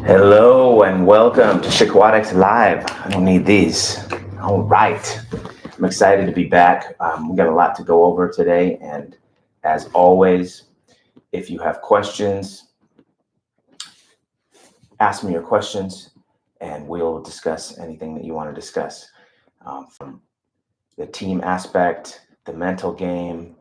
Hello and welcome to Shaquatics Live. I don't need these. All right. I'm excited to be back. We got a lot to go over today. And as always, if you have questions, ask me your questions and we'll discuss anything that you want to discuss. From the team aspect, the mental game,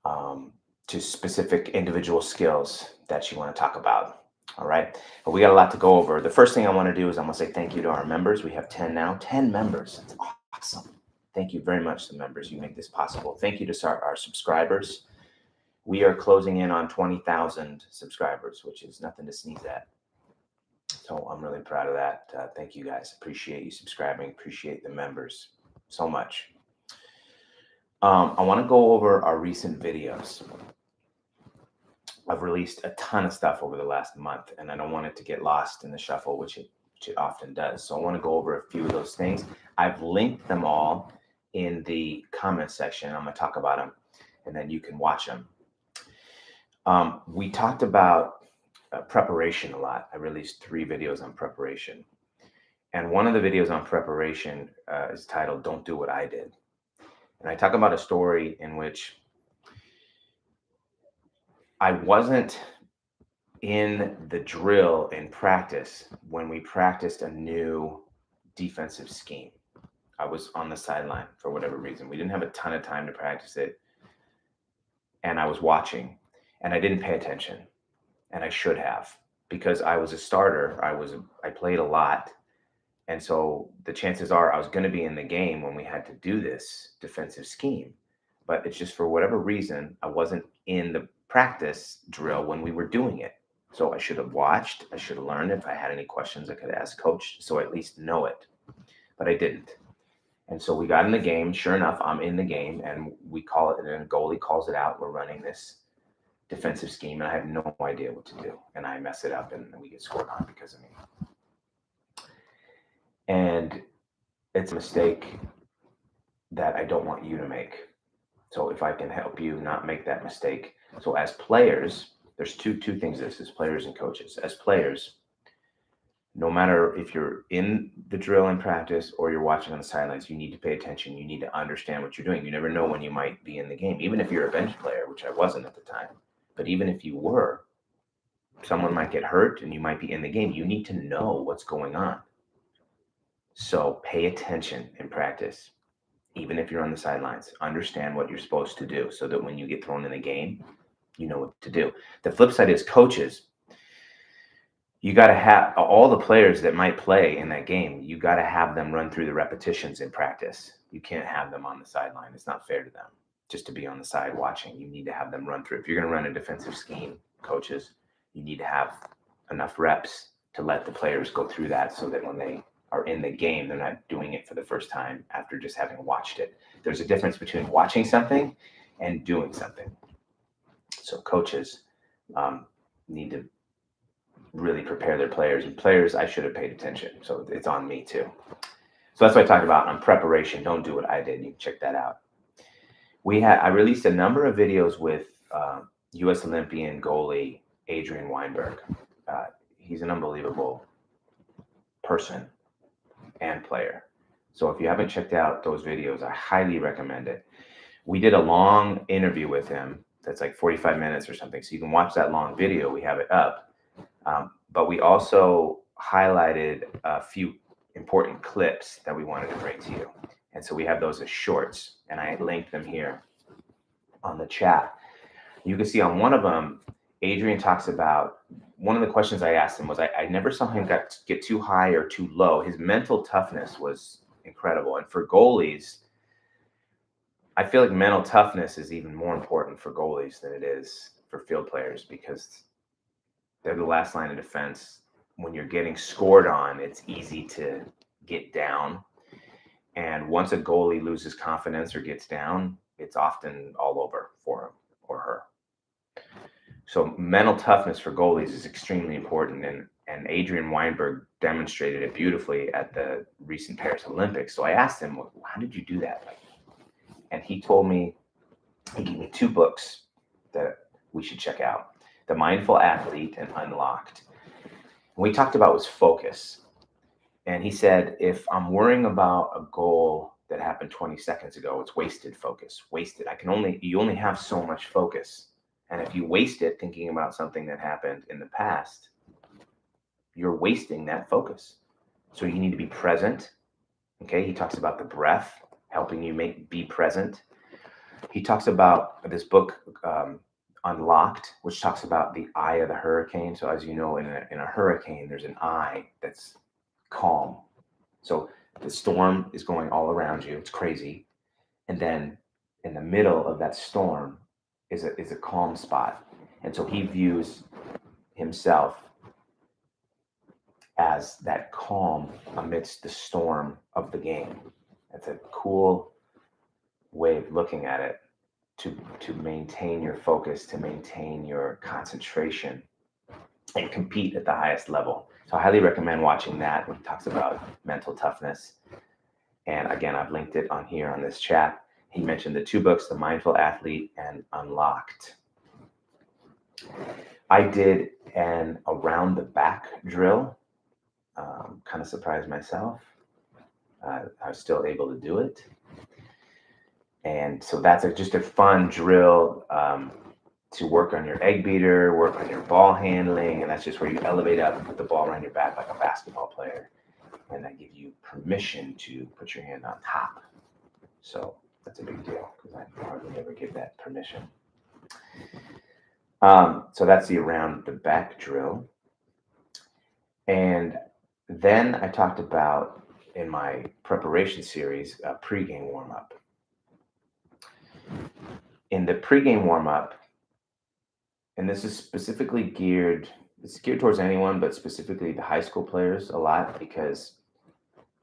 to specific individual skills that you want to talk about. All right. But we got a lot to go over. The first thing I want to do is I'm going to say thank you to our members. We have 10 now, 10 members. That's awesome. Thank you very much to members. You make this possible. Thank you to our subscribers. We are closing in on 20,000 subscribers, which is nothing to sneeze at. So I'm really proud of that. Thank you guys. Appreciate you subscribing. Appreciate the members so much. I want to go over our recent videos. I've released a ton of stuff over the last month, and I don't want it to get lost in the shuffle, which it often does. So I want to go over a few of those things. I've linked them all in the comment section. I'm going to talk about them, and then you can watch them. We talked about preparation a lot. I released 3 videos on preparation. And one of the videos on preparation is titled, "Don't Do What I Did." And I talk about a story in which I wasn't in the drill in practice when we practiced a new defensive scheme. I was on the sideline for whatever reason. We didn't have a ton of time to practice it. And I was watching and I didn't pay attention, and I should have, because I was a starter. I played a lot. And so the chances are I was going to be in the game when we had to do this defensive scheme. But it's just for whatever reason, I wasn't in the practice drill when we were doing it. So I should have watched. I should have learned. If I had any questions, I could ask coach, so I at least know it. But I didn't. And so we got in the game. Sure enough, I'm in the game, and we call it, and a goalie calls it out. We're running this defensive scheme, and I have no idea what to do. And I mess it up, and we get scored on because of me. And it's a mistake that I don't want you to make. So if I can help you not make that mistake. So as players, there's two things. This is players and coaches. As players, no matter if you're in the drill and practice or you're watching on the sidelines, you need to pay attention. You need to understand what you're doing. You never know when you might be in the game, even if you're a bench player, which I wasn't at the time. But even if you were, someone might get hurt and you might be in the game. You need to know what's going on. So pay attention in practice. Even if you're on the sidelines, understand what you're supposed to do so that when you get thrown in the game, you know what to do. The flip side is coaches. You got to have all the players that might play in that game. You got to have them run through the repetitions in practice. You can't have them on the sideline. It's not fair to them just to be on the side watching. You need to have them run through. If you're going to run a defensive scheme, coaches, you need to have enough reps to let the players go through that so that when they are in the game, they're not doing it for the first time after just having watched it. There's a difference between watching something and doing something. So coaches need to really prepare their players. And players, I should have paid attention. So it's on me too. So that's what I talked about on preparation. Don't do what I did. You can check that out. I released a number of videos with U.S. Olympian goalie Adrian Weinberg. He's an unbelievable person and player. So if you haven't checked out those videos, I highly recommend it. We did a long interview with him that's like 45 minutes or something. So you can watch that long video. We have it up. But we also highlighted a few important clips that we wanted to bring to you. And so we have those as shorts, and I linked them here on the chat. You can see on one of them, Adrian talks about, one of the questions I asked him was, I never saw him get too high or too low. His mental toughness was incredible. And for goalies, I feel like mental toughness is even more important for goalies than it is for field players, because they're the last line of defense. When you're getting scored on, it's easy to get down. And once a goalie loses confidence or gets down, it's often all over for him or her. So mental toughness for goalies is extremely important, and Adrian Weinberg demonstrated it beautifully at the recent Paris Olympics. So I asked him, well, how did you do that? And he told me, he gave me 2 books that we should check out: The Mindful Athlete and Unlocked. What we talked about was focus. And he said, if I'm worrying about a goal that happened 20 seconds ago, it's wasted focus. Wasted. You only have so much focus. And if you waste it thinking about something that happened in the past, you're wasting that focus. So you need to be present. Okay. He talks about the breath, helping you be present. He talks about this book, Unlocked, which talks about the eye of the hurricane. So as you know, in a hurricane, there's an eye that's calm. So the storm is going all around you. It's crazy. And then in the middle of that storm is a calm spot. And so he views himself as that calm amidst the storm of the game. That's a cool way of looking at it, to maintain your focus, to maintain your concentration, and compete at the highest level. So I highly recommend watching that when he talks about mental toughness. And again, I've linked it on here on this chat. He mentioned the two books, The Mindful Athlete and Unlocked. I did an around the back drill. Kind of surprised myself. I was still able to do it. And so that's just a fun drill to work on your egg beater, work on your ball handling. And that's just where you elevate up and put the ball around your back like a basketball player. And I give you permission to put your hand on top. So that's a big deal because I hardly ever give that permission. So that's the around the back drill. And then I talked about, in my preparation series, a pregame warm-up. In the pregame warm-up, and this is specifically geared towards anyone, but specifically the high school players a lot, because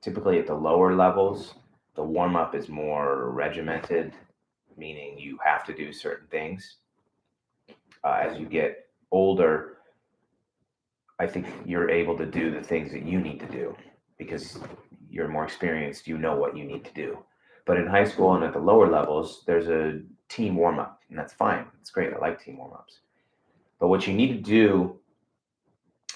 typically at the lower levels, the warm-up is more regimented, meaning you have to do certain things. As you get older, I think you're able to do the things that you need to do because you're more experienced, you know what you need to do. But in high school and at the lower levels, there's a team warm-up, and that's fine. It's great. I like team warm-ups. But what you need to do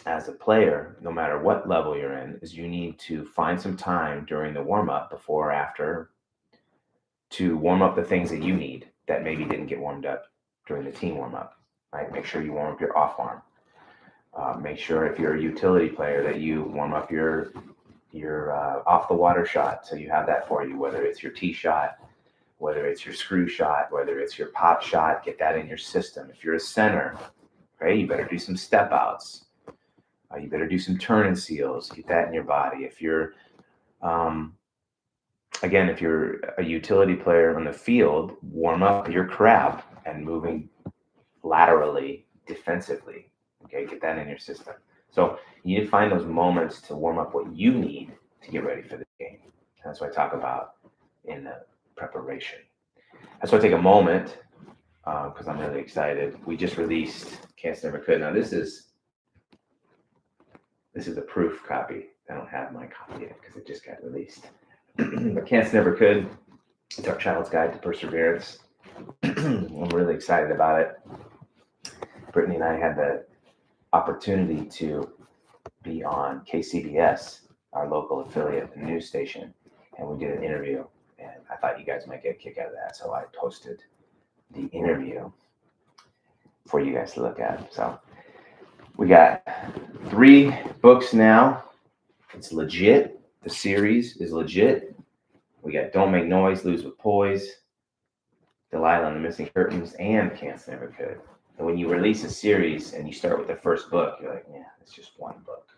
as a player, no matter what level you're in, is you need to find some time during the warm-up, before or after, to warm up the things that you need that maybe didn't get warmed up during the team warm-up. Right? Make sure you warm up your off arm. Make sure if you're a utility player that you warm up your off the water shot, so you have that for you, whether it's your tee shot, whether it's your screw shot, whether it's your pop shot, get that in your system. If you're a center, right, you better do some step outs. You better do some turn and seals, get that in your body. If you're, again, if you're a utility player on the field, warm up your crab and moving laterally, defensively. Okay, get that in your system. So you need to find those moments to warm up what you need to get ready for the game. That's what I talk about in the preparation. That's why I take a moment, because I'm really excited. We just released Can't Never Could. Now this is a proof copy. I don't have my copy yet because it just got released. But Can't Never Could. It's our child's guide to perseverance. I'm really excited about it. Brittany and I had the opportunity to be on KCBS, our local affiliate news station, and we did an interview, and I thought you guys might get a kick out of that, so I posted the interview for you guys to look at. So we got 3 books now. It's legit. The series is legit. We got Don't Make Noise, Lose with Poise, Delilah and the Missing Curtains, and Can't Never Could. And when you release a series and you start with the first book, you're like, yeah, it's just one book.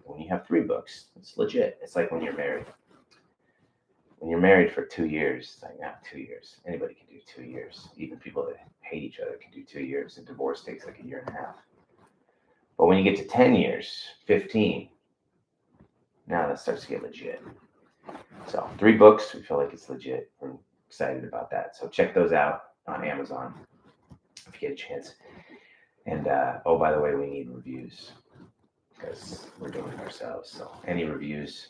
When you have 3 books, it's legit. It's like when you're married. When you're married for 2 years, it's like, 2 years. Anybody can do 2 years. Even people that hate each other can do 2 years. A divorce takes like 1.5 years. But when you get to 10 years, 15, now that starts to get legit. So 3 books, we feel like it's legit. We're excited about that. So check those out on Amazon if you get a chance. And oh, by the way, we need reviews because we're doing it ourselves. So any reviews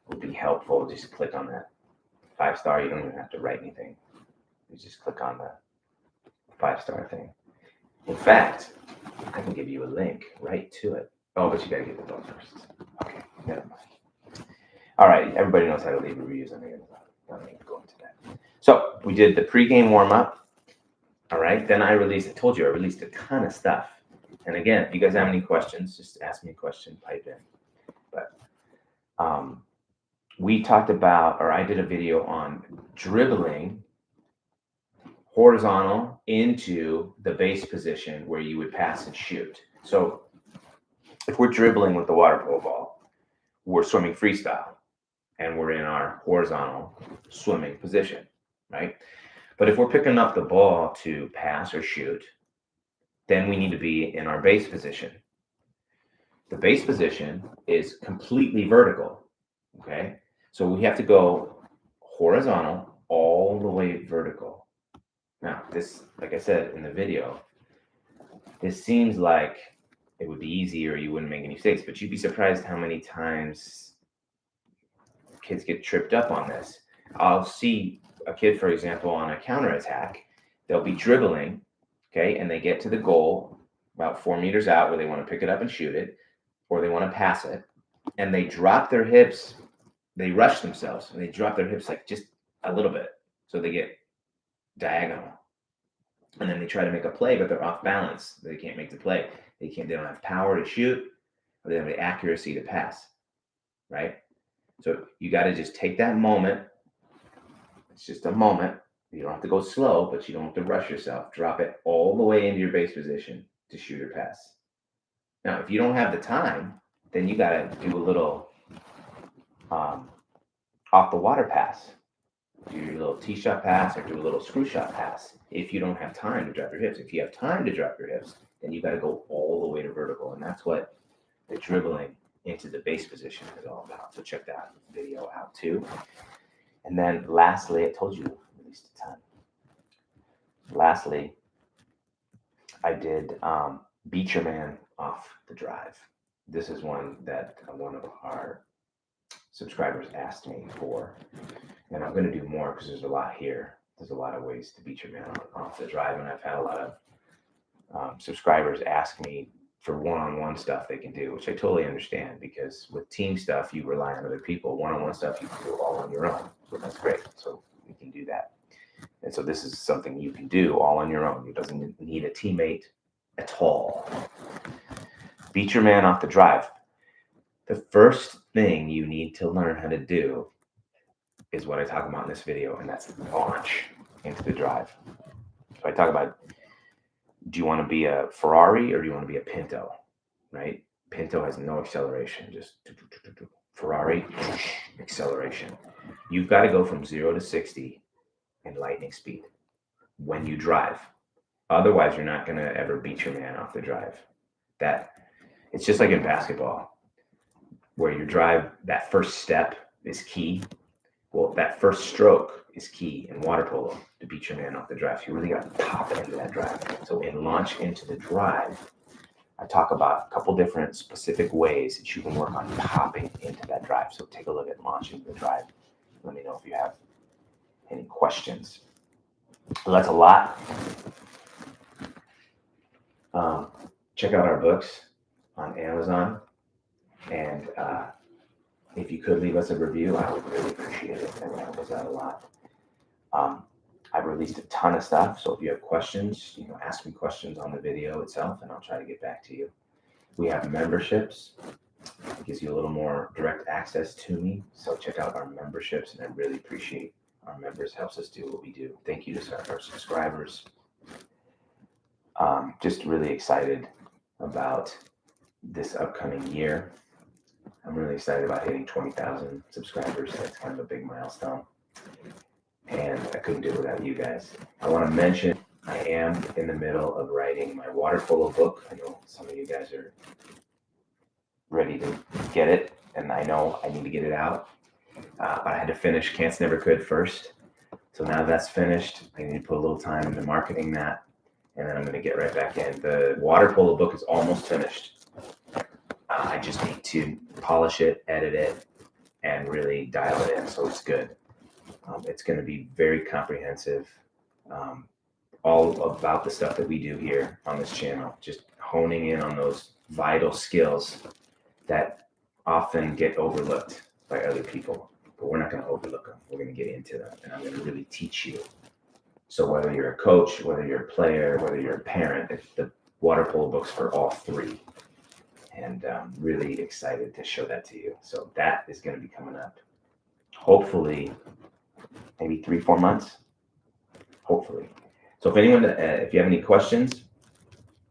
would be helpful. Just click on that 5-star. You don't even have to write anything. You just click on the 5-star thing. In fact, I can give you a link right to it. Oh, but you gotta get the book first. Okay, never mind. All right, everybody knows how to leave reviews. I'm not gonna go into that. So we did the pregame warm up. All right, then I told you I released a ton of stuff. And again, if you guys have any questions, just ask me a question, pipe in. But we talked about, or I did a video on dribbling horizontal into the base position where you would pass and shoot. So if we're dribbling with the water polo ball, we're swimming freestyle and we're in our horizontal swimming position, right? But if we're picking up the ball to pass or shoot, then we need to be in our base position. The base position is completely vertical, okay? So we have to go horizontal all the way vertical. Now, this, like I said in the video, this seems like it would be easier, you wouldn't make any mistakes, but you'd be surprised how many times kids get tripped up on this. I'll see a kid, for example, on a counterattack, they'll be dribbling, okay, and they get to the goal about 4 meters out where they want to pick it up and shoot it, or they want to pass it, and they drop their hips, they rush themselves, and they drop their hips like just a little bit, so they get diagonal. And then they try to make a play, but they're off balance. They can't make the play. They don't have power to shoot, or they don't have the accuracy to pass, right? So you got to just take that moment. It's just a moment. You don't have to go slow, but you don't have to rush yourself. Drop it all the way into your base position to shoot or pass. Now, if you don't have the time, then you got to do a little off the water pass. Do your little tee shot pass or do a little screw shot pass if you don't have time to drop your hips. If you have time to drop your hips, then you got to go all the way to vertical. And that's what the dribbling into the base position is all about. So check that video out too. And then lastly, I told you at least a ton. Lastly, I did beat your man off the drive. This is one that one of our subscribers asked me for. And I'm going to do more because there's a lot here. There's a lot of ways to beat your man off the drive. And I've had a lot of subscribers ask me for one-on-one stuff they can do, which I totally understand, because with team stuff, you rely on other people. One-on-one stuff, you can do all on your own. So that's great. So you can do that. And so this is something you can do all on your own. It doesn't need a teammate at all. Beat your man off the drive. The first thing you need to learn how to do is what I talk about in this video, and that's launch into the drive. So I talk about, do you want to be a Ferrari or do you want to be a Pinto, right? Pinto has no acceleration, just Ferrari, acceleration. You've got to go from 0 to 60 in lightning speed when you drive. Otherwise, you're not going to ever beat your man off the drive. It's just like in basketball, where you drive, that first step is key. Well, that first stroke is key in water polo to beat your man off the drive. So you really got to pop it into that drive. So in launch into the drive, I talk about a couple different specific ways that you can work on popping into that drive. So take a look at launch into the drive. Let me know if you have any questions. Well, that's a lot. Check out our books on Amazon. And if you could leave us a review, I would really appreciate it. That would help us out a lot. I've released a ton of stuff, so if you have questions, ask me questions on the video itself, and I'll try to get back to you. We have memberships. It gives you a little more direct access to me, so check out our memberships, and I really appreciate our members. Helps us do what we do. Thank you to our subscribers. Just really excited about this upcoming year. I'm really excited about hitting 20,000 subscribers. That's kind of a big milestone. And I couldn't do it without you guys. I want to mention I am in the middle of writing my water polo book. I know some of you guys are ready to get it, and I know I need to get it out. But I had to finish Can'ts Never Could first. So now that's finished, I need to put a little time into marketing that, and then I'm going to get right back in. The water polo book is almost finished. I just need to polish it, edit it, and really dial it in so it's good. It's going to be very comprehensive, all about the stuff that we do here on this channel, just honing in on those vital skills that often get overlooked by other people. But we're not going to overlook them. We're going to get into them, and I'm going to really teach you. So whether you're a coach, whether you're a player, whether you're a parent, it's the water polo book's for all three. And I'm really excited to show that to you. So that is going to be coming up. Hopefully, maybe 3-4 months. Hopefully. So if anyone, if you have any questions,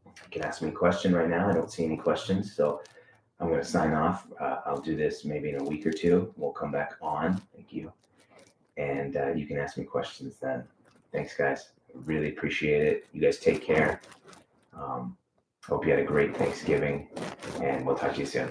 you can ask me a question right now. I don't see any questions, so I'm going to sign off. I'll do this maybe in a week or two. We'll come back on. Thank you. And you can ask me questions then. Thanks, guys. Really appreciate it. You guys take care. Hope you had a great Thanksgiving, and we'll talk to you soon.